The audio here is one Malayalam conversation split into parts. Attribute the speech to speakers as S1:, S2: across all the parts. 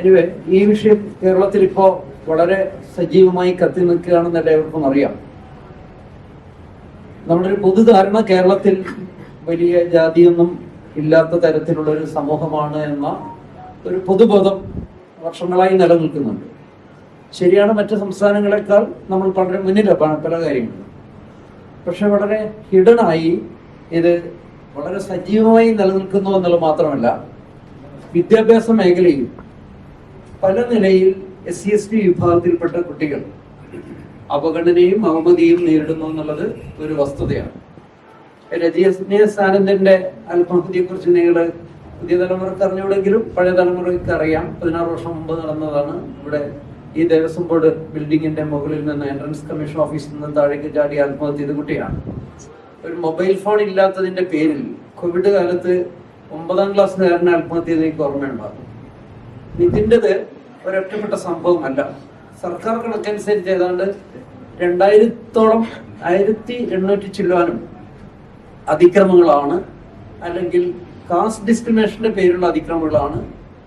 S1: എനിവേ, ഈ വിഷയം കേരളത്തിൽ ഇപ്പോ വളരെ സജീവമായി കത്തി നിൽക്കുകയാണെന്ന് എല്ലാവർക്കും അറിയാം. നമ്മുടെ ഒരു പൊതുധാരണ കേരളത്തിൽ വലിയ ജാതിയൊന്നും ഇല്ലാത്ത തരത്തിലുള്ള ഒരു സമൂഹമാണ് എന്ന ഒരു പൊതുബോധം വർഷങ്ങളായി നിലനിൽക്കുന്നുണ്ട്. ശരിയാണ്, മറ്റ് സംസ്ഥാനങ്ങളെക്കാൾ നമ്മൾ വളരെ മുന്നിലാണ് പല കാര്യങ്ങളും. പക്ഷെ വളരെ ഹിഡനായി ഇത് വളരെ സജീവമായി നിലനിൽക്കുന്നു എന്നുള്ളത് മാത്രമല്ല, വിദ്യാഭ്യാസ മേഖലയിൽ പല നിലയിൽ SC/ST വിഭാഗത്തിൽപ്പെട്ട കുട്ടികൾ അപഗണനയും അവമതിയും നേരിടുന്നു എന്നുള്ളത് ഒരു വസ്തുതയാണ്. രജനീസാനന്ദന്റെ ആത്മഹത്യയെ കുറിച്ച് നിങ്ങൾ പുതിയ തലമുറക്ക് അറിഞ്ഞുകൂടെങ്കിലും പഴയ തലമുറയ്ക്ക് അറിയാം. 16 വർഷം മുമ്പ് നടന്നതാണ്. ഇവിടെ ഈ ദേവസ്വം ബോർഡ് ബിൽഡിങ്ങിന്റെ മുകളിൽ നിന്ന് എൻട്രൻസ് കമ്മീഷൻ ഓഫീസിൽ നിന്ന് താഴേക്ക് ചാടി ആത്മഹത്യ ചെയ്ത കുട്ടിയാണ്. ഒരു മൊബൈൽ ഫോൺ ഇല്ലാത്തതിന്റെ പേരിൽ കോവിഡ് കാലത്ത് 9ാം ക്ലാസ്സുകാരനെ ആത്മഹത്യ ചെയ്ത് എനിക്ക് ഓർമ്മയുണ്ടാകും. ഇതിൻ്റെത് ഒരൊറ്റപ്പെട്ട സംഭവമല്ല. സർക്കാർ കണക്കനുസരിച്ച് ഏതാണ്ട് 2000-ഓളം 1800 ചില്ലാനും അതിക്രമങ്ങളാണ്, അല്ലെങ്കിൽ കാസ്റ്റ് ഡിസ്ക്രിമിനേഷന്റെ പേരിലുള്ള അതിക്രമങ്ങളാണ്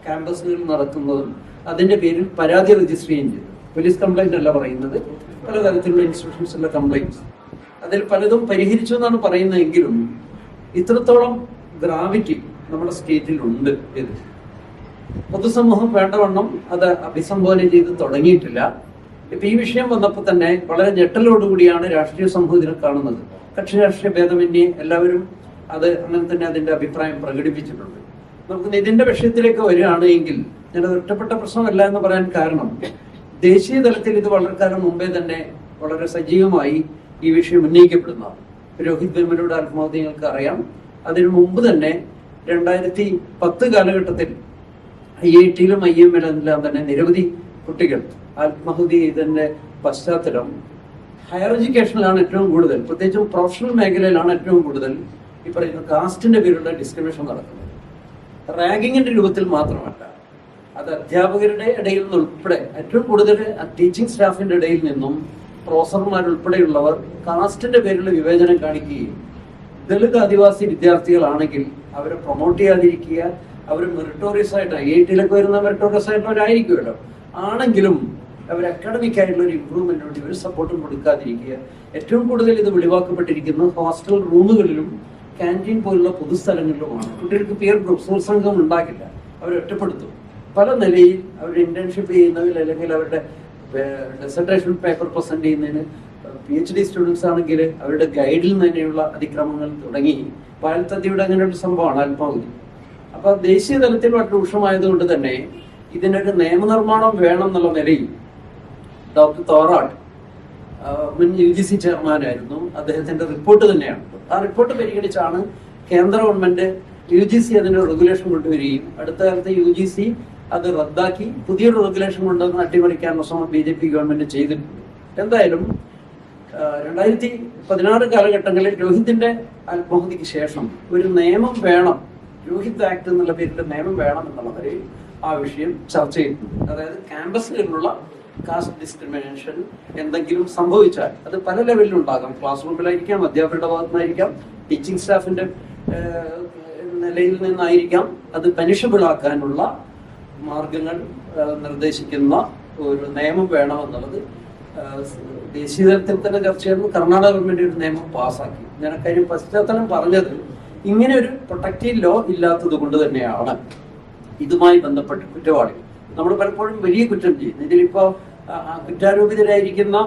S1: ക്യാമ്പസുകളിൽ നടക്കുന്നതും അതിന്റെ പേരിൽ പരാതി രജിസ്റ്റർ ചെയ്യുകയും ചെയ്തു. പോലീസ് കംപ്ലൈന്റ് അല്ല പറയുന്നത്, പലതരത്തിലുള്ള ഇൻസ്റ്റിറ്റ്യൂഷൻസിലെ കംപ്ലൈന്റ്സ്. അതിൽ പലതും പരിഹരിച്ചു എന്നാണ് പറയുന്നതെങ്കിലും ഇത്രത്തോളം ഗ്രാവിറ്റി നമ്മുടെ സ്റ്റേറ്റിൽ ഉണ്ട്. ഇത് പൊതുസമൂഹം വേണ്ടവണ്ണം അത് അഭിസംബോധന ചെയ്ത് തുടങ്ങിയിട്ടില്ല. ഇപ്പൊ ഈ വിഷയം വന്നപ്പോൾ തന്നെ വളരെ ഞെട്ടലോടുകൂടിയാണ് രാഷ്ട്രീയ സമൂഹം ഇതിനെ കാണുന്നത്. കക്ഷി രാഷ്ട്രീയ ഭേദമന്യേ എല്ലാവരും അത് അങ്ങനെ തന്നെ അതിന്റെ അഭിപ്രായം പ്രകടിപ്പിച്ചിട്ടുണ്ട്. നമുക്ക് ഇതിന്റെ വിഷയത്തിലേക്ക് വരികയാണെങ്കിൽ, ഞാൻ ഒറ്റപ്പെട്ട പ്രശ്നമല്ല എന്ന് പറയാൻ കാരണം, ദേശീയ തലത്തിൽ ഇത് വളരെ കാലം മുമ്പേ തന്നെ വളരെ സജീവമായി ഈ വിഷയം ഉന്നയിക്കപ്പെടുന്നതാണ്. രോഹിത് വെമുലയുടെ ആത്മഹത്യ നിങ്ങൾക്ക് അറിയാം. അതിനു മുമ്പ് തന്നെ 2010 കാലഘട്ടത്തിൽ IIT-യിലും IIM-ലും തന്നെ നിരവധി കുട്ടികൾ ആത്മഹത്യ ചെയ്തതിന്റെ പശ്ചാത്തലം ഹയർ എഡ്യൂക്കേഷനിലാണ് ഏറ്റവും കൂടുതൽ, പ്രത്യേകിച്ചും പ്രൊഫഷണൽ മേഖലയിലാണ് ഏറ്റവും കൂടുതൽ ഈ പറയുന്ന കാസ്റ്റിന്റെ പേരിലുള്ള ഡിസ്ക്രിമിനേഷൻ നടക്കുന്നത്. റാഗിങ്ങിന്റെ രൂപത്തിൽ മാത്രമല്ല, അത് അധ്യാപകരുടെ ഇടയിൽ നിന്നുൾപ്പെടെ ഏറ്റവും കൂടുതൽ ടീച്ചിങ് സ്റ്റാഫിന്റെ ഇടയിൽ നിന്നും പ്രൊഫസർമാരുൾപ്പെടെയുള്ളവർ കാസ്റ്റിന്റെ പേരിലുള്ള വിവേചനം കാണിക്കുകയും ദളിത് ആദിവാസി വിദ്യാർത്ഥികളാണെങ്കിൽ അവരെ പ്രൊമോട്ട് ചെയ്യാതിരിക്കുക, അവർ മെറിറ്റോറിയസ് ആയിട്ട് IIT-യിലൊക്കെ വരുന്ന മെറിറ്റോറിയസ് ആയിട്ടുള്ളവരായിരിക്കുമല്ലോ, ആണെങ്കിലും അവർ അക്കാഡമിക് ആയിട്ടുള്ള ഒരു ഇമ്പ്രൂവ്മെന്റിന് വേണ്ടി ഒരു സപ്പോർട്ടും കൊടുക്കാതിരിക്കുക. ഏറ്റവും കൂടുതൽ ഇത് വെളിവാക്കപ്പെട്ടിരിക്കുന്നത് ഹോസ്റ്റൽ റൂമുകളിലും ക്യാൻറ്റീൻ പോലുള്ള പൊതുസ്ഥലങ്ങളിലുമാണ്. കുട്ടികൾക്ക് പിയർ ഗ്രൂപ്പ് സുഹൃത്സംഘം ഉണ്ടാക്കില്ല, അവരെ ഒറ്റപ്പെടുത്തും. പല നിലയിൽ അവർ ഇന്റേൺഷിപ്പ് ചെയ്യുന്നതിൽ, അല്ലെങ്കിൽ അവരുടെ ഡിസർട്ടേഷൻ പേപ്പർ പ്രസന്റ് ചെയ്യുന്നതിന്, PhD സ്റ്റുഡൻസ് ആണെങ്കിൽ അവരുടെ ഗൈഡിൽ തന്നെയുള്ള അതിക്രമങ്ങൾ തുടങ്ങി പാൽത്തദ്യയുടെ അങ്ങനെ ഒരു സംഭവമാണ് ആത്മാഹുതി. അപ്പൊ ദേശീയ തലത്തിൽ വളരെ രൂക്ഷമായതുകൊണ്ട് തന്നെ ഇതിനൊരു നിയമനിർമ്മാണം വേണം എന്നുള്ള നിലയിൽ ഡോക്ടർ തോറാട്ട് മുൻ UGC ചെയർമാനായിരുന്നു. അദ്ദേഹത്തിന്റെ റിപ്പോർട്ട് തന്നെയാണ്. ആ റിപ്പോർട്ട് പരിഗണിച്ചാണ് കേന്ദ്ര ഗവൺമെന്റ് UGC അതിന്റെ റെഗുലേഷൻ കൊണ്ടുവരികയും അടുത്ത കാലത്ത് UGC അത് റദ്ദാക്കി പുതിയൊരു റെഗുലേഷൻ കൊണ്ടുവന്ന് അട്ടിമറിക്കാനുള്ള ശ്രമം BJP ഗവൺമെന്റ് ചെയ്തിട്ടുണ്ട്. എന്തായാലും 2016 കാലഘട്ടങ്ങളിൽ രോഹിത്തിന്റെ ആത്മഹത്യക്ക് ശേഷം ഒരു നിയമം വേണം, രോഹിത് ആക്ട് എന്നുള്ള പേരിൽ നിയമം വേണം എന്നുള്ള നിലയിൽ ആ വിഷയം ചർച്ച ചെയ്തിട്ടുണ്ട്. അതായത് ക്യാമ്പസിലുള്ള കാസ്റ്റ് ഡിസ്ക്രിമിനേഷൻ എന്തെങ്കിലും സംഭവിച്ചാൽ അത് പല ലെവലിലുണ്ടാകാം. ക്ലാസ് റൂമിലായിരിക്കാം, അധ്യാപകരുടെ ഭാഗത്തുനിന്നായിരിക്കാം, ടീച്ചിങ് സ്റ്റാഫിന്റെ നിലയിൽ നിന്നായിരിക്കാം. അത് പനിഷബിൾ ആക്കാനുള്ള മാർഗങ്ങൾ നിർദ്ദേശിക്കുന്ന ഒരു നിയമം വേണമെന്നുള്ളത് ദേശീയ തലത്തിൽ തന്നെ ചർച്ച ചെയ്യുന്നു. കർണാടക ഗവൺമെന്റ് ഒരു നിയമം പാസ്സാക്കി. ഞാൻ കാര്യം പശ്ചാത്തലം പറഞ്ഞത് ഇങ്ങനെ ഒരു പ്രൊട്ടക്റ്റീവ് ലോ ഇല്ലാത്തത് കൊണ്ട് തന്നെയാണ്. ഇതുമായി ബന്ധപ്പെട്ട് കുറ്റവാളികൾ നമ്മൾ പലപ്പോഴും വലിയ കുറ്റം ചെയ്യുന്നു. ഇതിലിപ്പോ കുറ്റാരോപിതരായിരിക്കുന്ന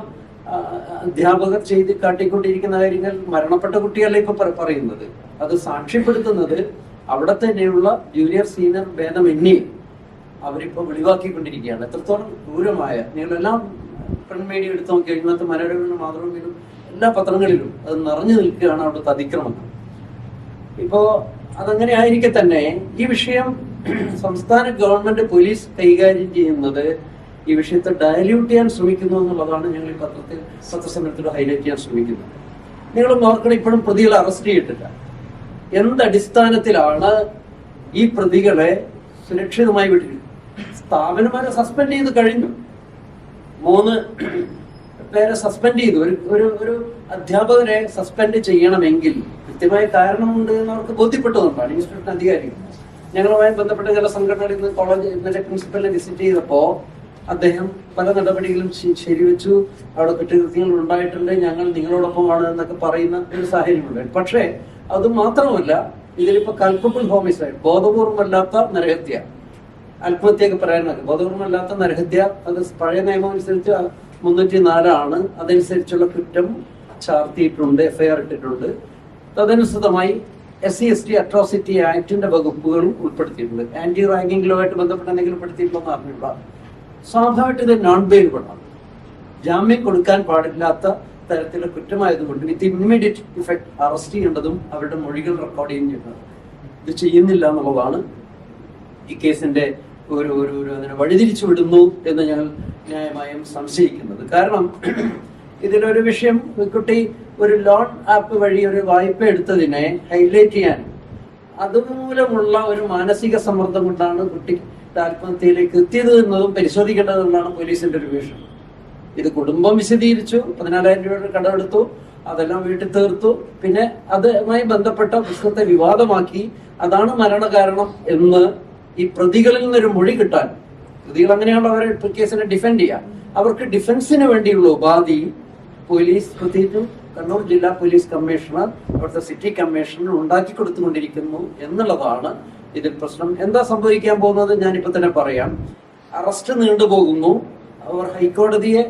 S1: അധ്യാപകർ ചെയ്ത് കാട്ടിക്കൊണ്ടിരിക്കുന്ന കാര്യങ്ങൾ മരണപ്പെട്ട കുട്ടികളെ ഇപ്പൊ പറയുന്നത്, അത് സാക്ഷ്യപ്പെടുത്തുന്നത് അവിടെ തന്നെയുള്ള ജൂനിയർ സീനിയർ ഭേദമന്യേ അവരിപ്പോ വെളിവാക്കിക്കൊണ്ടിരിക്കുകയാണ്. എത്രത്തോളം ദൂരമായ നിങ്ങളെല്ലാം പ്രിന്റ് മീഡിയ എടുത്ത് നോക്കിയാൽ ഇന്നത്തെ മനോരമയിലും മാതൃഭൂമിയിലും എല്ലാ പത്രങ്ങളിലും അത് നിറഞ്ഞു നിൽക്കുകയാണ് അവിടുത്തെ അതിക്രമങ്ങൾ. ഇപ്പോ അതങ്ങനെ ആയിരിക്കെ തന്നെ ഈ വിഷയം സംസ്ഥാന ഗവൺമെന്റ് പോലീസ് കൈകാര്യം ചെയ്യുന്നത് ഈ വിഷയത്തെ ഡയല്യൂട്ട് ചെയ്യാൻ ശ്രമിക്കുന്നു എന്നുള്ളതാണ് ഞങ്ങൾ ഈ പത്രസമ്മേളനത്തിൽ ഹൈലൈറ്റ് ചെയ്യാൻ ശ്രമിക്കുന്നത്. നിങ്ങൾ ഓർക്കണം, ഇപ്പോഴും പ്രതികളെ അറസ്റ്റ് ചെയ്തിട്ടില്ല. എന്തടിസ്ഥാനത്തിലാണ് ഈ പ്രതികളെ സുരക്ഷിതമായി വിട്ടിരിക്കുന്നത്? സ്ഥാപനമാരെ സസ്പെൻഡ് ചെയ്ത് കഴിഞ്ഞു. 3 പേരെ സസ്പെൻഡ് ചെയ്തു. ഒരു അധ്യാപകരെ സസ്പെൻഡ് ചെയ്യണമെങ്കിൽ കൃത്യമായ കാരണമുണ്ട് എന്ന് അവർക്ക് ബോധ്യപ്പെട്ടതുകൊണ്ടാണ് ഇൻസ്റ്റിറ്റ്യൂഷൻ അധികാരികൾ. ഞങ്ങളുമായി ബന്ധപ്പെട്ട ചില സംഘടനകളിൽ നിന്ന് കോളേജ് ഇന്നലെ പ്രിൻസിപ്പലിനെ വിസിറ്റ് ചെയ്തപ്പോൾ അദ്ദേഹം പല നടപടികളും ശരിവെച്ചു, അവിടെ കുറ്റകൃത്യങ്ങൾ ഉണ്ടായിട്ടുണ്ട്, ഞങ്ങൾ നിങ്ങളോടൊപ്പമാണ് എന്നൊക്കെ പറയുന്ന ഒരു സാഹചര്യമുണ്ട്. പക്ഷേ അത് മാത്രമല്ല, ഇതിലിപ്പോ കൾപ്പബിൾ ഹോമിസൈഡ്, ബോധപൂർവമല്ലാത്ത നരഹത്യ, ആത്മഹത്യയൊക്കെ പറയാനൊക്കെ ബോധപൂർവമല്ലാത്ത നരഹത്യ, അത് പഴയ നിയമം അനുസരിച്ച് 304 അതനുസരിച്ചുള്ള കുറ്റം ചാർത്തിയിട്ടുണ്ട്, FIR ഇട്ടിട്ടുണ്ട്. തദനുസൃതമായി SC/ST അട്രോസിറ്റി ആക്ടിന്റെ വകുപ്പുകളും ഉൾപ്പെടുത്തിയിട്ടുണ്ട്. ആന്റി റാങ്കിംഗ് ലോ ആയിട്ട് ബന്ധപ്പെട്ട എന്തെങ്കിലും ഉൾപ്പെടുത്തിയിട്ടുണ്ടെന്ന് അറിഞ്ഞില്ല. സ്വാഭാവികമായിട്ട് ഇത് നോൺ ബെയിലബിൾ ആണ്, ജാമ്യം കൊടുക്കാൻ പാടില്ലാത്ത തരത്തിലുള്ള കുറ്റമായതുകൊണ്ട് വിത്ത് ഇമ്മീഡിയറ്റ് ഇഫക്ട് അറസ്റ്റ് ചെയ്യേണ്ടതും അവരുടെ മൊഴികൾ റെക്കോർഡ് ചെയ്യുന്നതും ഇത് ചെയ്യുന്നില്ല എന്നുള്ളതാണ് ഈ കേസിന്റെ ഒരു അതിനെ വഴിതിരിച്ചു വിടുന്നു എന്ന് ഞങ്ങൾ ന്യായമായും സംശയിക്കുന്നത്. കാരണം ഇതിലൊരു വിഷയം, കുട്ടി ഒരു ലോൺ ആപ്പ് വഴി ഒരു വായ്പ എടുത്തതിനെ ഹൈലൈറ്റ് ചെയ്യാൻ അതുമൂലമുള്ള ഒരു മാനസിക സമ്മർദ്ദം കൊണ്ടാണ് കുട്ടി ആത്മഹത്യയിലേക്ക് എത്തിയത് എന്നതും പരിശോധിക്കേണ്ടതെന്നാണ് പോലീസിന്റെ ഒരു വീക്ഷണം. ഇത് കുടുംബം വിശദീകരിച്ചു, 14,000 രൂപയുടെ കടമെടുത്തു, അതെല്ലാം വീട്ടിൽ തീർത്തു, പിന്നെ അതുമായി ബന്ധപ്പെട്ട പ്രശ്നത്തെ വിവാദമാക്കി, അതാണ് മരണകാരണം എന്ന് ഈ പ്രതികളിൽ നിന്നൊരു മൊഴി കിട്ടാൻ, പ്രതികൾ അങ്ങനെയുള്ള അവരെ കേസിനെ ഡിഫെൻഡ് ചെയ്യാം, അവർക്ക് ഡിഫൻസിന് വേണ്ടിയുള്ള ഉപാധി പോലീസ്, പ്രത്യേകിച്ചും കണ്ണൂർ ജില്ലാ പോലീസ് കമ്മീഷണർ, അവിടുത്തെ സിറ്റി കമ്മീഷണർ ഉണ്ടാക്കി കൊടുത്തുകൊണ്ടിരിക്കുന്നു എന്നുള്ളതാണ് ഇതിൽ പ്രശ്നം. എന്താ സംഭവിക്കാൻ പോകുന്നത് ഞാനിപ്പോ തന്നെ പറയാം. അറസ്റ്റ് നീണ്ടുപോകുന്നു, അവർ ഹൈക്കോടതിയെ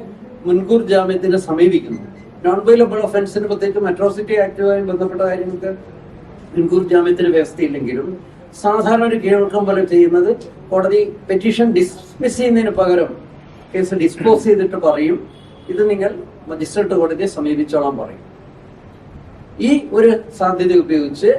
S1: മുൻകൂർ ജാമ്യത്തിന് സമീപിക്കുന്നു. നോൺ ബെയിലബിൾ ഒഫൻസിന്, പ്രത്യേകിച്ചും അട്രോസിറ്റി ആക്ടുമായി ബന്ധപ്പെട്ട കാര്യങ്ങൾക്ക് മുൻകൂർ ജാമ്യത്തിന് വ്യവസ്ഥയില്ലെങ്കിലും സാധാരണ ഒരു കീഴ്വഴക്കം പോലെ ചെയ്യുന്നത്, കോടതി പെറ്റീഷൻ ഡിസ്മിസ് ചെയ്യുന്നതിന് പകരം കേസ് ഡിസ്പോസ് ചെയ്തിട്ട് പറയും, ഇത് നിങ്ങൾ മജിസ്ട്രേറ്റ് കോടതിയെ സമീപിച്ചോളാൻ പറയും. ഈ ഒരു സാധ്യത ഉപയോഗിച്ച്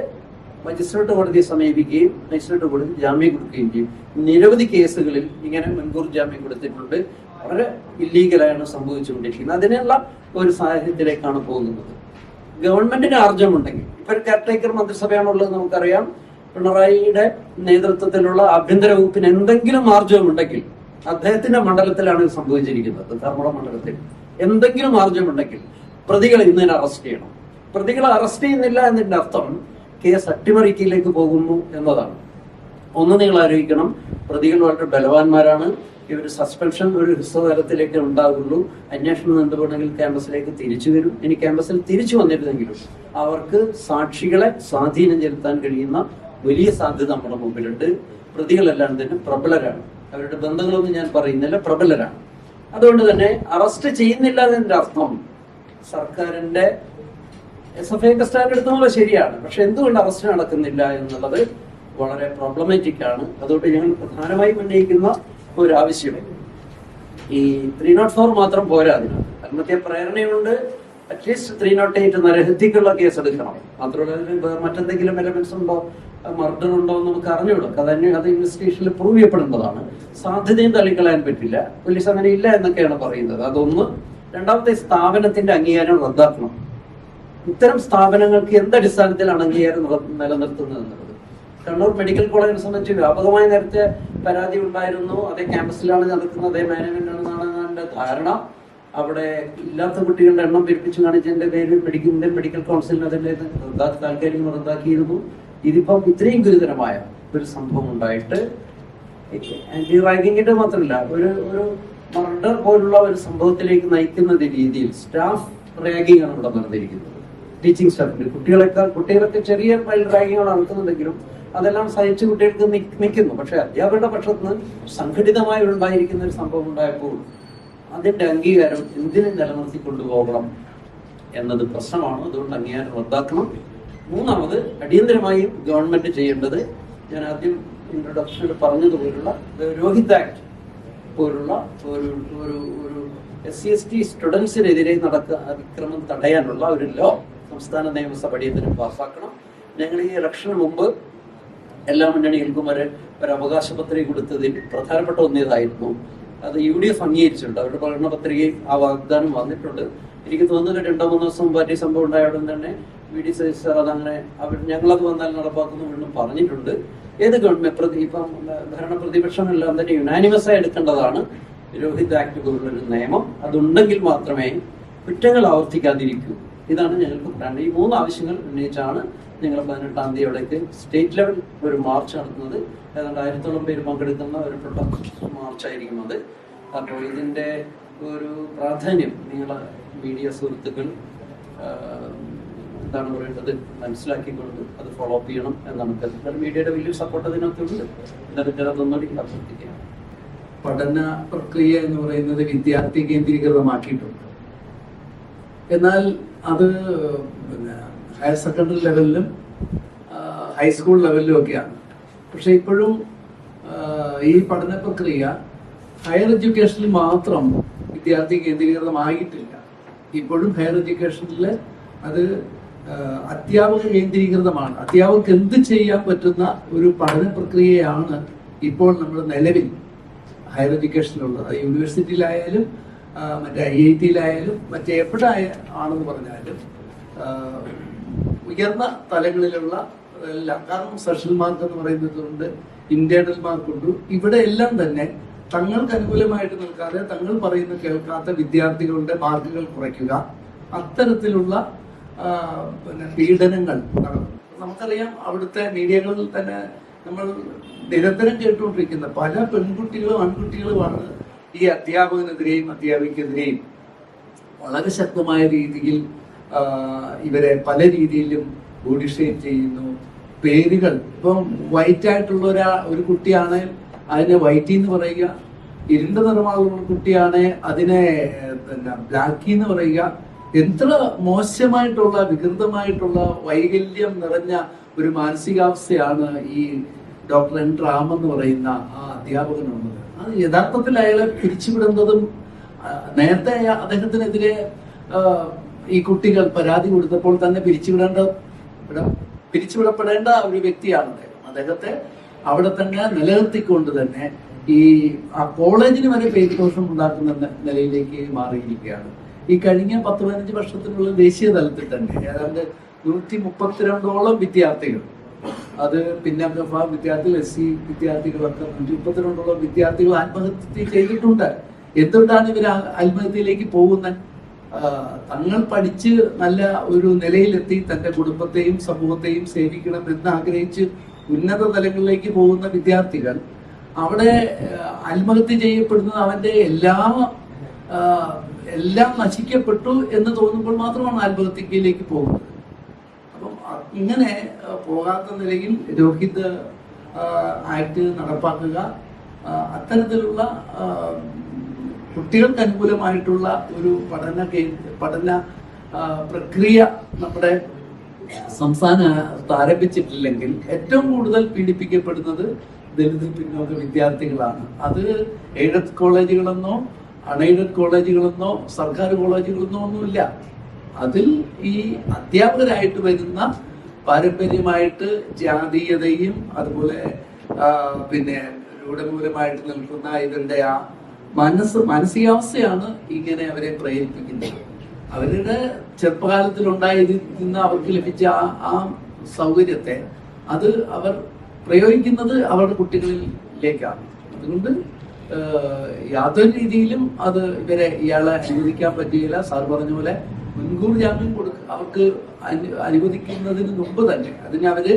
S1: മജിസ്ട്രേറ്റ് കോടതിയെ സമീപിക്കുകയും മജിസ്ട്രേറ്റ് കോടതി ജാമ്യം കൊടുക്കുകയും ചെയ്യും. നിരവധി കേസുകളിൽ ഇങ്ങനെ മുൻകൂർ ജാമ്യം കൊടുത്തിട്ടുണ്ട്. വളരെ ഇല്ലീഗലായാണ് സംഭവിച്ചുകൊണ്ടിരിക്കുന്നത്. അതിനുള്ള ഒരു സാഹചര്യത്തിലേക്കാണ് പോകുന്നത്. ഗവൺമെന്റിന് ആർജവമുണ്ടെങ്കിൽ, ഇപ്പൊ ഒരു കെയർടേക്കർ മന്ത്രിസഭയാണുള്ളത് നമുക്കറിയാം. പിണറായിയുടെ നേതൃത്വത്തിലുള്ള ആഭ്യന്തര വകുപ്പിന് എന്തെങ്കിലും ആർജവമുണ്ടെങ്കിൽ, അദ്ദേഹത്തിന്റെ മണ്ഡലത്തിലാണ് ഇത് സംഭവിച്ചിരിക്കുന്നത്, ധർമ്മട മണ്ഡലത്തിൽ എന്തെങ്കിലും ആർജവമുണ്ടെങ്കിൽ പ്രതികളെ ഇന്ന് തന്നെ അറസ്റ്റ് ചെയ്യണം. പ്രതികളെ അറസ്റ്റ് ചെയ്യുന്നില്ല എന്നതിന്റെ അർത്ഥം കേസ് അട്ടിമറിക്കയിലേക്ക് പോകുന്നു എന്നതാണ്. ഒന്ന് നിങ്ങൾ ആലോചിക്കണം, പ്രതികൾ വളരെ ബലവാന്മാരാണ്. ഇവർ സസ്പെൻഷൻ ഒരു ഹ്രസ്വകാലത്തിലേക്ക് ഉണ്ടാകുള്ളൂ. അന്വേഷണം എന്തുകൊണ്ടെങ്കിൽ ക്യാമ്പസിലേക്ക് തിരിച്ചു വരും. ഇനി ക്യാമ്പസിൽ തിരിച്ചു വന്നിരുന്നെങ്കിലും അവർക്ക് സാക്ഷികളെ സ്വാധീനം ചെലുത്താൻ കഴിയുന്ന വലിയ സാധ്യത നമ്മുടെ മുമ്പിലുണ്ട്. പ്രതികളെല്ലാം തന്നെ പ്രബലരാണ്. അവരുടെ ബന്ധങ്ങളൊന്നും ഞാൻ പറയുന്നില്ല, പ്രബലരാണ്. അതുകൊണ്ട് തന്നെ അറസ്റ്റ് ചെയ്യുന്നില്ല എന്നതിന്റെ അർത്ഥം സർക്കാരിന്റെ SFI സ്റ്റാൻഡ് എടുത്തുള്ളത് ശരിയാണ്, പക്ഷെ എന്തുകൊണ്ട് അറസ്റ്റ് നടക്കുന്നില്ല എന്നുള്ളത് വളരെ പ്രോബ്ലമാറ്റിക് ആണ്. അതുകൊണ്ട് ഞങ്ങൾ പ്രധാനമായും ഉന്നയിക്കുന്ന ഒരു ആവശ്യം, ഈ 304 മാത്രം പോരാ. അതിന് ആത്മഹത്യ പ്രേരണയുണ്ട്, അറ്റ്ലീസ്റ്റ് 308 നരഹത്യക്കുള്ള കേസ് എടുക്കണം. മാത്രമല്ല മറ്റെന്തെങ്കിലും എലമെന്റ്സ് ഉണ്ടോ, മർഡർ ഉണ്ടോ എന്ന് നമുക്ക് അറിഞ്ഞുകൂടും. അത് ഇൻവെസ്റ്റിഗേഷനിൽ പ്രൂവ് ചെയ്യപ്പെടേണ്ടതാണ്. സാധ്യതയും തള്ളിക്കളയാൻ പറ്റില്ല. പോലീസ് അങ്ങനെ ഇല്ല എന്നൊക്കെയാണ് പറയുന്നത്. അതൊന്ന്. രണ്ടാമത്തെ, സ്ഥാപനത്തിന്റെ അംഗീകാരം റദ്ദാക്കണം. ഇത്തരം സ്ഥാപനങ്ങൾക്ക് എന്തടിസ്ഥാനത്തിലാണ് അംഗീകാരം നിലനിർത്തുന്നത് എന്നുള്ളത്. കണ്ണൂർ മെഡിക്കൽ കോളേജിനെ സംബന്ധിച്ച് വ്യാപകമായി നേരത്തെ പരാതി ഉണ്ടായിരുന്നു. അതേ ക്യാമ്പസിലാണ് നടക്കുന്നത്, അതേ മാനേജ്മെന്റ് ആണെന്നാണ് എന്റെ ധാരണ. അവിടെ ഇല്ലാത്ത കുട്ടികളുടെ എണ്ണം പെരുപ്പിച്ച് കാണിച്ചതിന്റെ പേരിൽ ഇന്ത്യൻ മെഡിക്കൽ കൗൺസിലിന് അതിന്റെ താൽക്കാലികം റദ്ദാക്കിയിരുന്നു. ഇതിപ്പം ഇത്രയും ഗുരുതരമായ ഒരു സംഭവം ഉണ്ടായിട്ട് ആന്റി റാങ്കിങ്ങിന്റെ മാത്രമല്ല, ഒരു മർഡർ പോലുള്ള ഒരു സംഭവത്തിലേക്ക് നയിക്കുന്ന രീതിയിൽ സ്റ്റാഫ് റാങ്കിങ് ആണ് ഇവിടെ നടന്നിരിക്കുന്നത്. ടീച്ചിങ് സ്റ്റാഫിന് കുട്ടികളൊക്കെ ചെറിയ റാങ്കിങ്ങാണ് നടത്തുന്നുണ്ടെങ്കിലും അതെല്ലാം സഹിച്ച് കുട്ടികൾക്ക് നിൽക്കുന്നു. പക്ഷെ അധ്യാപകരുടെ പക്ഷത്ത് നിന്ന് സംഘടിതമായി ഉണ്ടായിരിക്കുന്ന ഒരു സംഭവം ഉണ്ടായപ്പോൾ അതിന്റെ അംഗീകാരം എന്തിനും നിലനിർത്തിക്കൊണ്ടുപോകണം എന്നത് പ്രശ്നമാണ്. അതുകൊണ്ട് അംഗീകാരം റദ്ദാക്കണം. മൂന്നാമത്, അടിയന്തരമായും ഗവൺമെന്റ് ചെയ്യേണ്ടത്, ഞാൻ ആദ്യം ഇൻട്രൊഡക്ഷനിൽ പറഞ്ഞതുപോലുള്ള രോഹിത് ആക്ട് പോലുള്ള ഒരു SC/ST സ്റ്റുഡൻസിനെതിരെ അതിക്രമം തടയാനുള്ള ഒരു ലോ സംസ്ഥാന നിയമസഭ അടിയന്തരം പാസ്സാക്കണം. ഞങ്ങൾ ഈ ഇലക്ഷന് മുമ്പ് എല്ലാ മുന്നണികൾക്കും ഒരു അവകാശ പത്രിക കൊടുത്തതിൽ പ്രധാനപ്പെട്ട ഒന്നേതായിരുന്നു. അത് UDF അംഗീകരിച്ചിട്ടുണ്ട്. അവരുടെ പ്രകടന പത്രികയിൽ ആ വാഗ്ദാനം വന്നിട്ടുണ്ട്. എനിക്ക് തോന്നുന്നു 2-3 ദിവസം പാർട്ടി സംഭവം ഉണ്ടായ ഉടൻ തന്നെ VD സതീഷ് സാർ അതങ്ങനെ ഞങ്ങളത് വന്നാൽ നടപ്പാക്കുന്നു വീണ്ടും പറഞ്ഞിട്ടുണ്ട്. ഏത് ഗവൺമെന്റ് ഇപ്പം ഭരണ പ്രതിപക്ഷമെല്ലാം തന്നെ യുനാനിമസ് ആയി എടുക്കേണ്ടതാണ് രോഹിത് ആക്ട് പോലുള്ളൊരു നിയമം. അതുണ്ടെങ്കിൽ മാത്രമേ കുറ്റങ്ങൾ ആവർത്തിക്കാതിരിക്കൂ. ഇതാണ് ഞങ്ങൾക്ക് പറയാനുള്ളത്. ഈ 3 ആവശ്യങ്ങൾ ഉന്നയിച്ചാണ് ഞങ്ങൾ 18-ാം തീയതിയോടേക്ക് സ്റ്റേറ്റ് ലെവൽ ഒരു മാർച്ച് നടത്തുന്നത്. ഏതാണ്ട് 1000-ഓളം പേര് പങ്കെടുക്കുന്ന ഒരു പ്രൊട്ടസ്റ്റ് മാർച്ചായിരിക്കും അത്. അപ്പോൾ ഇതിൻ്റെ ഒരു പ്രാധാന്യം നിങ്ങളെ മീഡിയ സുഹൃത്തുക്കൾ എന്താണ് പറയേണ്ടത് മനസ്സിലാക്കിക്കൊണ്ട് അത് ഫോളോ അപ്പ് ചെയ്യണം എന്നാണ് കരുതുന്നത്. മീഡിയയുടെ വലിയ സപ്പോർട്ട് അതിനകത്തുണ്ട്. എന്നിട്ട് അതൊന്നുകൂടി അഭ്യർത്ഥിക്കുകയാണ്.
S2: പഠന പ്രക്രിയ എന്ന് പറയുന്നത് വിദ്യാർത്ഥി കേന്ദ്രീകൃതമാക്കിയിട്ടുണ്ട്. എന്നാൽ അത് ഹയർ സെക്കൻഡറി ലെവലിലും ഹൈസ്കൂൾ ലെവലിലും ഒക്കെയാണ്. പക്ഷെ ഇപ്പോഴും ഈ പഠന പ്രക്രിയ ഹയർ എഡ്യൂക്കേഷനിൽ മാത്രം വിദ്യാർത്ഥി കേന്ദ്രീകൃതമായിട്ടില്ല. ഇപ്പോഴും ഹയർ എഡ്യൂക്കേഷനിൽ അത് അധ്യാപക കേന്ദ്രീകൃതമാണ്. അധ്യാപകർക്ക് എന്ത് ചെയ്യാൻ പറ്റുന്ന ഒരു പഠന പ്രക്രിയയാണ് ഇപ്പോൾ നമ്മൾ നിലവിൽ ഹയർ എഡ്യൂക്കേഷനിലുള്ളത്. അത് യൂണിവേഴ്സിറ്റിയിലായാലും മറ്റേ IIT-യിലായാലും മറ്റേ എവിടെ ആണെന്ന് പറഞ്ഞാലും ഉയർന്ന തലങ്ങളിലുള്ള എല്ലാം. കാരണം സെഷണൽ മാർക്ക് എന്ന് പറയുന്നതുകൊണ്ട് ഇന്റേണൽ മാർക്കുണ്ട്. ഇവിടെ എല്ലാം തന്നെ തങ്ങൾക്ക് അനുകൂലമായിട്ട് നിൽക്കാതെ തങ്ങൾ പറയുന്ന കേൾക്കാത്ത വിദ്യാർത്ഥികളുടെ മാർക്കുകൾ കുറയ്ക്കുക, അത്തരത്തിലുള്ള പീഡനങ്ങൾ നടന്നു. നമുക്കറിയാം, അവിടുത്തെ മീഡിയകളിൽ തന്നെ നമ്മൾ നിരന്തരം കേട്ടുകൊണ്ടിരിക്കുന്ന പല പെൺകുട്ടികളും ആൺകുട്ടികളുമാണ് ഈ അധ്യാപകനെതിരെയും അധ്യാപിക്കെതിരെയും വളരെ ശക്തമായ രീതിയിൽ ഇവരെ പല രീതിയിലും ബോഡി ഷെയിം ചെയ്യുന്നു. പേരുകൾ ഇപ്പം വൈറ്റ് ആയിട്ടുള്ള ഒരു കുട്ടിയാണ് അതിനെ വൈറ്റി എന്ന് പറയുക, ഇരുണ്ട നിറമുള്ള കുട്ടിയാണ് അതിനെ ബ്ലാക്കി എന്ന് പറയുക. എത്ര മോശമായിട്ടുള്ള വികൃതമായിട്ടുള്ള വൈകല്യം നിറഞ്ഞ ഒരു മാനസികാവസ്ഥയാണ് ഈ ഡോക്ടർ N. റാം എന്ന് പറയുന്ന ആ അധ്യാപകനുള്ളത്. അത് യഥാർത്ഥത്തിൽ അയാളെ പിരിച്ചുവിടുന്നതും നേരത്തെ അദ്ദേഹത്തിനെതിരെ ഈ കുട്ടികൾ പരാതി കൊടുത്തപ്പോൾ തന്നെ പിരിച്ചുവിടപ്പെടേണ്ട ഒരു വ്യക്തിയാണ് അദ്ദേഹത്തെ അവിടെ തന്നെ നിലനിർത്തിക്കൊണ്ട് തന്നെ ആ കോളേജിന് വരെ പേര് ദോഷം ഉണ്ടാക്കുന്ന നിലയിലേക്ക് മാറിയിരിക്കുകയാണ്. ഈ കഴിഞ്ഞ 10-15 വർഷത്തിനുള്ള ദേശീയ തലത്തിൽ തന്നെ ഏതാണ്ട് 132ഓളം വിദ്യാർത്ഥികൾ, അത് പിന്നാക്ക വിദ്യാർത്ഥികൾ, SC വിദ്യാർത്ഥികളൊക്കെ 132ഓളം വിദ്യാർത്ഥികൾ ആത്മഹത്യ ചെയ്തിട്ടുണ്ട്. എന്തുകൊണ്ടാണ് ഇവർ ആത്മഹത്യയിലേക്ക് പോകുന്നത്? തങ്ങൾ പഠിച്ച് നല്ല ഒരു നിലയിലെത്തി തന്റെ കുടുംബത്തെയും സമൂഹത്തെയും സേവിക്കണം എന്ന് ആഗ്രഹിച്ച് ഉന്നത തലങ്ങളിലേക്ക് പോകുന്ന വിദ്യാർത്ഥികൾ അവിടെ ആത്മഹത്യ ചെയ്യപ്പെടുന്നത് അവന്റെ എല്ലാം നശിക്കപ്പെട്ടു എന്ന് തോന്നുമ്പോൾ മാത്രമാണ് ആത്മഹത്യയിലേക്ക് പോകുന്നത്. അപ്പം ഇങ്ങനെ പോകാത്ത നിലയിൽ രോഹിത് ആക്ട് നടപ്പാക്കുക, അത്തരത്തിലുള്ള കുട്ടികൾക്ക് അനുകൂലമായിട്ടുള്ള ഒരു പഠന പ്രക്രിയ നമ്മുടെ സംസ്ഥാനത്ത് ആരംഭിച്ചിട്ടില്ലെങ്കിൽ ഏറ്റവും കൂടുതൽ പീഡിപ്പിക്കപ്പെടുന്നത് ദലിത് പിന്നോക്ക വിദ്യാർത്ഥികളാണ്. അത് എയ്ഡഡ് കോളേജുകളെന്നോ അൺഎയ്ഡഡ് കോളേജുകളെന്നോ സർക്കാർ കോളേജുകളെന്നോ ഒന്നുമില്ല. അതിൽ ഈ അധ്യാപകരായിട്ട് വരുന്ന പാരമ്പര്യമായിട്ട് ജാതീയതയും അതുപോലെ പിന്നെ രൂഢമൂലമായിട്ട് നിൽക്കുന്ന ഇതിൻ്റെ ആ മാനസികാവസ്ഥയാണ് ഇങ്ങനെ അവരെ പ്രേരിപ്പിക്കുന്നത്. അവരുടെ ചെറുപ്പകാലത്തിൽ ഉണ്ടായിരുന്ന അവർക്ക് ലഭിച്ച ആ സൗകര്യത്തെ അത് അവർ പ്രയോഗിക്കുന്നത് അവരുടെ കുട്ടികളിലേക്കാണ്. അതുകൊണ്ട് യാതൊരു രീതിയിലും അത് ഇയാളെ അനുവദിക്കാൻ പറ്റുകയില്ല. സാർ പറഞ്ഞ പോലെ മുൻകൂർ ജാമ്യം അവർക്ക് അനുവദിക്കുന്നതിന് മുമ്പ് തന്നെ അവര്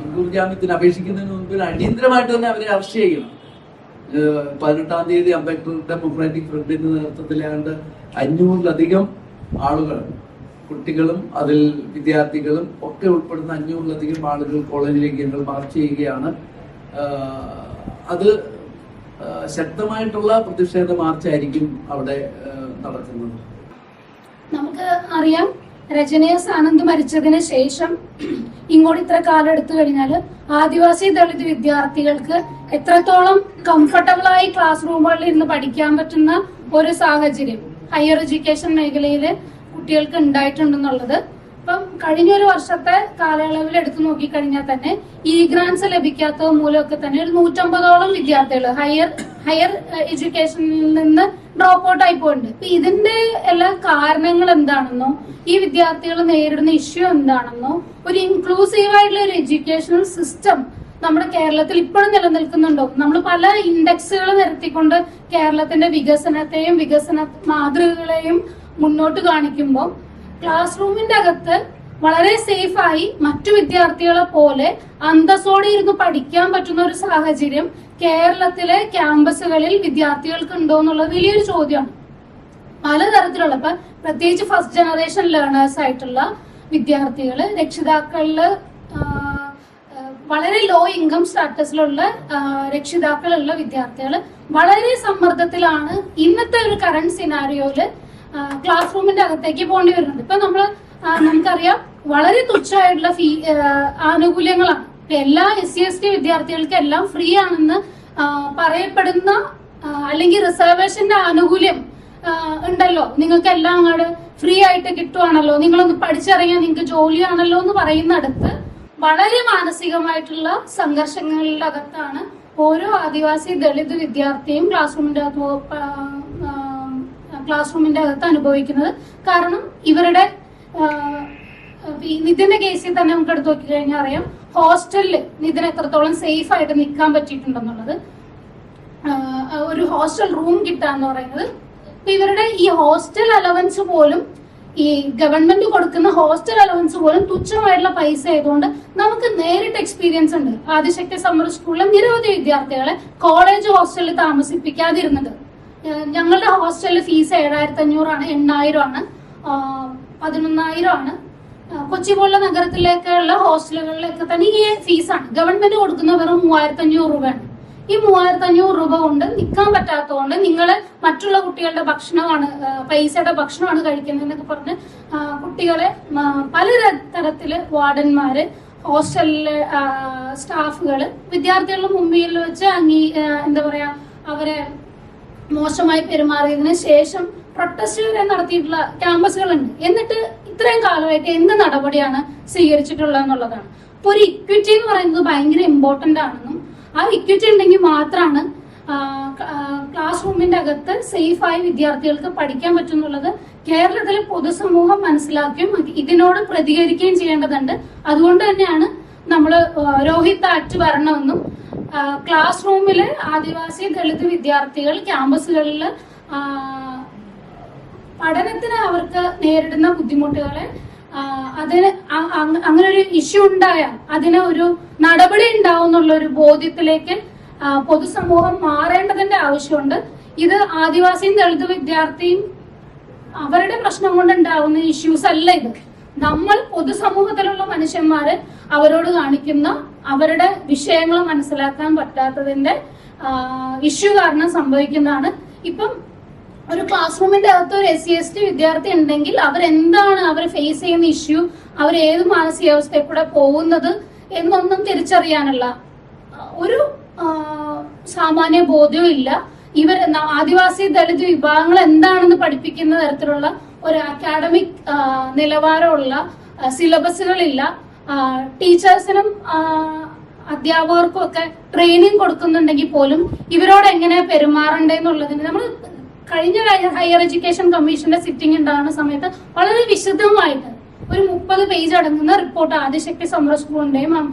S2: മുൻകൂർ ജാമ്യത്തിന് അപേക്ഷിക്കുന്നതിന് മുൻപ് അടിയന്തരമായിട്ട് തന്നെ അവരെ അറസ്റ്റ് ചെയ്യണം. 18-ാം തീയതി അംബേദ്കർ ഡെമോക്രാറ്റിക് ഫ്രണ്ടിന്റെ നേതൃത്വത്തിലാണ്ട് 500-ലധികം ആളുകൾ, കുട്ടികളും അതിൽ വിദ്യാർത്ഥികളും ഒക്കെ ഉൾപ്പെടുന്ന 500-ലധികം ആളുകൾ കോളേജിലേക്ക് ഞങ്ങൾ മാർച്ച് ചെയ്യുകയാണ്. അത് ശക്തമായിട്ടുള്ള പ്രതിഷേധ മാർച്ചായിരിക്കും അവിടെ നടക്കുന്നത്.
S3: നമുക്ക് അറിയാം, രജനീസ് ആനന്ദ് മരിച്ചതിന് ശേഷം ഇങ്ങോട്ട് ഇത്ര കാലം എടുത്തു കഴിഞ്ഞാൽ ആദിവാസി ദളിത് വിദ്യാർത്ഥികൾക്ക് എത്രത്തോളം കംഫർട്ടബിൾ ആയി ക്ലാസ് റൂമുകളിൽ ഇരുന്ന് പഠിക്കാൻ പറ്റുന്ന ഒരു സാഹചര്യം ഹയർ എഡ്യൂക്കേഷൻ മേഖലയിൽ കുട്ടികൾക്ക് ഉണ്ടായിട്ടുണ്ടെന്നുള്ളത് ഇപ്പം കഴിഞ്ഞൊരു വർഷത്തെ കാലയളവിൽ എടുത്തു നോക്കിക്കഴിഞ്ഞാൽ തന്നെ ഈ ഗ്രാൻസ് ലഭിക്കാത്തത് മൂലമൊക്കെ തന്നെ ഒരു 150ഓളം വിദ്യാർത്ഥികൾ ഹയർ എഡ്യൂക്കേഷനിൽ നിന്ന് ഡ്രോപ്പ് ഔട്ട് ആയി പോയിട്ടുണ്ട്. അപ്പൊ ഇതിന്റെ എല്ലാ കാരണങ്ങൾ എന്താണെന്നോ ഈ വിദ്യാർത്ഥികൾ നേരിടുന്ന ഇഷ്യൂ എന്താണെന്നോ ഒരു ഇൻക്ലൂസീവ് ആയിട്ടുള്ള ഒരു എഡ്യൂക്കേഷണൽ സിസ്റ്റം നമ്മുടെ കേരളത്തിൽ ഇപ്പോഴും നിലനിൽക്കുന്നുണ്ടോ? നമ്മൾ പല ഇൻഡെക്സുകൾ നിരത്തിക്കൊണ്ട് കേരളത്തിന്റെ വികസനത്തെയും വികസന മാതൃകകളെയും മുന്നോട്ട് കാണിക്കുമ്പോൾ ക്ലാസ് റൂമിന്റെ അകത്ത് വളരെ സേഫായി മറ്റു വിദ്യാർത്ഥികളെ പോലെ അന്തസ്സോടെ ഇരുന്ന് പഠിക്കാൻ പറ്റുന്ന ഒരു സാഹചര്യം കേരളത്തിലെ ക്യാമ്പസുകളിൽ വിദ്യാർത്ഥികൾക്ക് ഉണ്ടോ എന്നുള്ളത് വലിയൊരു ചോദ്യമാണ്. പലതരത്തിലുള്ള ഇപ്പൊ പ്രത്യേകിച്ച് ഫസ്റ്റ് ജനറേഷൻ ലേണേഴ്സ് ആയിട്ടുള്ള വിദ്യാർത്ഥികള്, രക്ഷിതാക്കളില് വളരെ ലോ ഇൻകം സ്റ്റാറ്റസിലുള്ള രക്ഷിതാക്കളുള്ള വിദ്യാർത്ഥികൾ വളരെ സമ്മർദ്ദത്തിലാണ് ഇന്നത്തെ ഒരു കറണ്ട് സിനാരിയോയില് ക്ലാസ് റൂമിന്റെ അകത്തേക്ക് പോകേണ്ടി വരുന്നത്. ഇപ്പൊ നമുക്കറിയാം വളരെ തുച്ഛമായിട്ടുള്ള ആനുകൂല്യങ്ങളാണ്. എല്ലാ SC/ST വിദ്യാർത്ഥികൾക്ക് എല്ലാം ഫ്രീ ആണെന്ന് പറയപ്പെടുന്ന അല്ലെങ്കിൽ റിസർവേഷന്റെ ആനുകൂല്യം ഉണ്ടല്ലോ, നിങ്ങൾക്ക് എല്ലാം അങ്ങോട്ട് ഫ്രീ ആയിട്ട് കിട്ടുവാണല്ലോ, നിങ്ങളൊന്ന് പഠിച്ചിറങ്ങിയാൽ നിങ്ങൾക്ക് ജോലിയാണല്ലോ എന്ന് പറയുന്നിടത്ത് വളരെ മാനസികമായിട്ടുള്ള സംഘർഷങ്ങളുടെ അകത്താണ് ഓരോ ആദിവാസി ദളിത് വിദ്യാർത്ഥിയും ക്ലാസ് റൂമിന്റെ അകത്ത് അനുഭവിക്കുന്നത്. കാരണം ഇവരുടെ നിതിന്റെ കേസിൽ തന്നെ നമുക്ക് എടുത്ത് നോക്കി കഴിഞ്ഞാൽ അറിയാം, ഹോസ്റ്റലിൽ നിതിന് എത്രത്തോളം സേഫ് ആയിട്ട് നിൽക്കാൻ പറ്റിയിട്ടുണ്ടെന്നുള്ളത്. ഒരു ഹോസ്റ്റൽ റൂം കിട്ടാന്ന് പറയുന്നത് ഇവരുടെ ഈ ഹോസ്റ്റൽ അലവൻസ് പോലും, ഈ ഗവൺമെന്റ് കൊടുക്കുന്ന ഹോസ്റ്റൽ അലവൻസ് പോലും തുച്ഛമായിട്ടുള്ള പൈസ ആയതുകൊണ്ട് നമുക്ക് നേരിട്ട് എക്സ്പീരിയൻസ് ഉണ്ട്. ആദിശക്തി സമ്മർ സ്കൂളിലെ നിരവധി വിദ്യാർത്ഥികളെ കോളേജ് ഹോസ്റ്റലിൽ താമസിപ്പിക്കാതിരുന്നത്. ഞങ്ങളുടെ ഹോസ്റ്റലിൽ ഫീസ് 7,500 ആണ്, 8,000 ആണ്, 11,000 ആണ്. കൊച്ചി പോലുള്ള നഗരത്തിലേക്കുള്ള ഹോസ്റ്റലുകളിലൊക്കെ തന്നെ ഈ ഫീസാണ്. ഗവൺമെന്റ് കൊടുക്കുന്ന വെറും 3,500 രൂപയാണ്. ഈ 3,500 രൂപ കൊണ്ട് നിൽക്കാൻ പറ്റാത്തതുകൊണ്ട് നിങ്ങൾ മറ്റുള്ള കുട്ടികളുടെ ഭക്ഷണമാണ്, പൈസയുടെ ഭക്ഷണമാണ് കഴിക്കുന്നതെന്നൊക്കെ പറഞ്ഞ് കുട്ടികളെ പല തരത്തില് വാർഡന്മാര്, ഹോസ്റ്റലിലെ സ്റ്റാഫുകള് വിദ്യാർത്ഥികളുടെ മുമ്പിൽ വെച്ച് എന്താ പറയാ അവരെ മോശമായി പെരുമാറിയതിന് ശേഷം പ്രൊട്ടസ്റ്റ് വരെ നടത്തിയിട്ടുള്ള ക്യാമ്പസുകളുണ്ട്. എന്നിട്ട് ഇത്രയും കാലമായിട്ട് എന്ത് നടപടിയാണ് സ്വീകരിച്ചിട്ടുള്ളത് എന്നുള്ളതാണ്. അപ്പൊ ഒരു ഇക്വിറ്റി എന്ന് പറയുന്നത് ഭയങ്കര ഇമ്പോർട്ടന്റ് ആണെന്നും ആ ഇക്വിറ്റി ഉണ്ടെങ്കിൽ മാത്രമാണ് ക്ലാസ് റൂമിന്റെ അകത്ത് സേഫായി വിദ്യാർത്ഥികൾക്ക് പഠിക്കാൻ പറ്റുന്നുള്ളത് കേരളത്തിലെ പൊതുസമൂഹം മനസ്സിലാക്കുകയും ഇതിനോട് പ്രതികരിക്കുകയും ചെയ്യേണ്ടതുണ്ട്. അതുകൊണ്ട് തന്നെയാണ് നമ്മൾ രോഹിത് ആക്ട് വരണമെന്നും ക്ലാസ് റൂമില് ആദിവാസി ദളിത് വിദ്യാർത്ഥികൾ ക്യാമ്പസുകളിൽ പഠനത്തിന് അവർക്ക് നേരിടുന്ന ബുദ്ധിമുട്ടുകളെ അതിന് അങ്ങനെ ഒരു ഇഷ്യൂ ഉണ്ടായാൽ അതിന് ഒരു നടപടി ഉണ്ടാവും എന്നുള്ള ഒരു ബോധ്യത്തിലേക്ക് പൊതുസമൂഹം മാറേണ്ടതിന്റെ ആവശ്യമുണ്ട്. ഇത് ആദിവാസിയും ദളിത് വിദ്യാർത്ഥിയും അവരുടെ പ്രശ്നം കൊണ്ടുണ്ടാവുന്ന ഇഷ്യൂസ് അല്ല ഇത്. നമ്മൾ പൊതുസമൂഹത്തിലുള്ള മനുഷ്യന്മാര് അവരോട് കാണിക്കുന്ന അവരുടെ വിഷയങ്ങൾ മനസ്സിലാക്കാൻ പറ്റാത്തതിന്റെ ഇഷ്യൂ കാരണം സംഭവിക്കുന്നതാണ്. ഇപ്പം ഒരു ക്ലാസ് റൂമിന്റെ അകത്ത് ഒരു SC/ST വിദ്യാർത്ഥി ഉണ്ടെങ്കിൽ അവരെന്താണ് അവർ ഫേസ് ചെയ്യുന്ന ഇഷ്യൂ, അവർ ഏത് മാനസികാവസ്ഥയിൽ കൂടെ പോകുന്നത് എന്നൊന്നും തിരിച്ചറിയാനുള്ള ഒരു സാമാന്യ ബോധ്യവും ഇല്ല. ഇവർ ആദിവാസി ദളിത് വിഭാഗങ്ങൾ എന്താണെന്ന് പഠിപ്പിക്കുന്ന തരത്തിലുള്ള ഒരു അക്കാഡമിക് നിലവാരമുള്ള സിലബസുകളില്ല. ടീച്ചേഴ്സിനും അധ്യാപകർക്കും ഒക്കെ ട്രെയിനിങ് കൊടുക്കുന്നുണ്ടെങ്കിൽ പോലും ഇവരോട് എങ്ങനെ പെരുമാറണ്ടെന്നുള്ളതിന് നമ്മൾ കഴിഞ്ഞ ഹയർ എഡ്യൂക്കേഷൻ കമ്മീഷന്റെ സിറ്റിംഗ് ഉണ്ടാകുന്ന സമയത്ത് വളരെ വിശദമായിട്ട് ഒരു 30 പേജ് അടങ്ങുന്ന റിപ്പോർട്ട് ആദിശക്തി സമ്മർ സ്കൂളിന്റെയും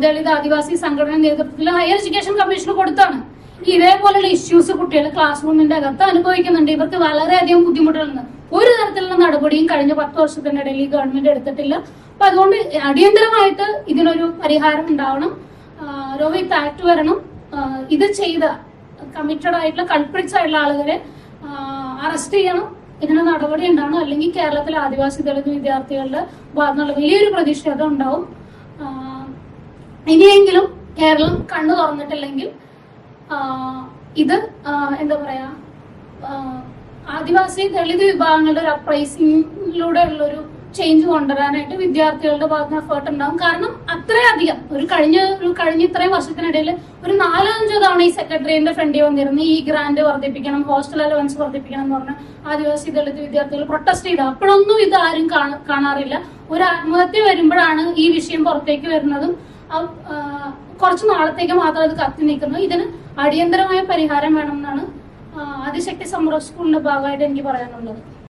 S3: ദളിത് ആദിവാസി സംഘടന നേതൃത്വത്തിൽ ഹയർ എഡ്യൂക്കേഷൻ കമ്മീഷന് കൊടുത്താണ്. ഇതേപോലെയുള്ള ഇഷ്യൂസ് കുട്ടികൾ ക്ലാസ് റൂമിന്റെ അകത്ത് അനുഭവിക്കുന്നുണ്ട്. ഇവർക്ക് വളരെയധികം ബുദ്ധിമുട്ടുകളുണ്ട്. ഒരു തരത്തിലുള്ള നടപടിയും കഴിഞ്ഞ 10 വർഷത്തിനിടയിൽ ഈ ഗവൺമെന്റ് എടുത്തിട്ടില്ല. അപ്പൊ അതുകൊണ്ട് അടിയന്തരമായിട്ട് ഇതിനൊരു പരിഹാരം ഉണ്ടാവണം. രോഹിത് ആക്ട് വരണം. ഇത് ചെയ്ത കമ്മിറ്റഡ് ആയിട്ടുള്ള കൾപ്രിറ്റ്സ് ആയിട്ടുള്ള ആളുകളെ അറസ്റ്റ് ചെയ്യണം. ഇതിന് നടപടി ഉണ്ടാവണം. അല്ലെങ്കിൽ കേരളത്തിലെ ആദിവാസി ദളിത് വിദ്യാർത്ഥികളുടെ ഭാഗത്തുനിന്നുള്ള വലിയൊരു പ്രതിഷേധം ഉണ്ടാവും. ഇനിയെങ്കിലും കേരളം കണ്ണു തുറന്നിട്ടില്ലെങ്കിൽ ഇത് എന്താ പറയാ ആദിവാസി ദളിത് വിഭാഗങ്ങളുടെ ഒരു അപ്രൈസിംഗിലൂടെ ഉള്ളൊരു ചേഞ്ച് കൊണ്ടുവരാനായിട്ട് വിദ്യാർത്ഥികളുടെ ഭാഗത്ത് എഫേർട്ട് ഉണ്ടാവും. കാരണം അത്രയധികം കഴിഞ്ഞ ഇത്രയും വർഷത്തിനിടയിൽ ഒരു 4-5 തവണ ഈ സെക്രട്ടറിയുടെ ഫ്രണ്ടിൽ വന്നിരുന്നു ഈ ഗ്രാന്റ് വർദ്ധിപ്പിക്കണം, ഹോസ്റ്റൽ അലവൻസ് വർദ്ധിപ്പിക്കണം എന്ന് പറഞ്ഞ് ആദിവാസി ദളിത് വിദ്യാർത്ഥികൾ പ്രൊട്ടസ്റ്റ് ചെയ്തു. അപ്പോഴൊന്നും ഇത് ആരും കാണാറില്ല. ഒരു ആത്മഹത്യ വരുമ്പോഴാണ് ഈ വിഷയം പുറത്തേക്ക് വരുന്നതും കുറച്ച് നാളത്തേക്ക് മാത്രം അത് കത്തി നിൽക്കുന്നു. ഇതിന് അടിയന്തരമായ പരിഹാരം വേണമെന്നാണ് ആദിശക്തി സമ്മർ സ്കൂളിന്റെ ഭാഗമായിട്ട് എനിക്ക് പറയാനുള്ളത്.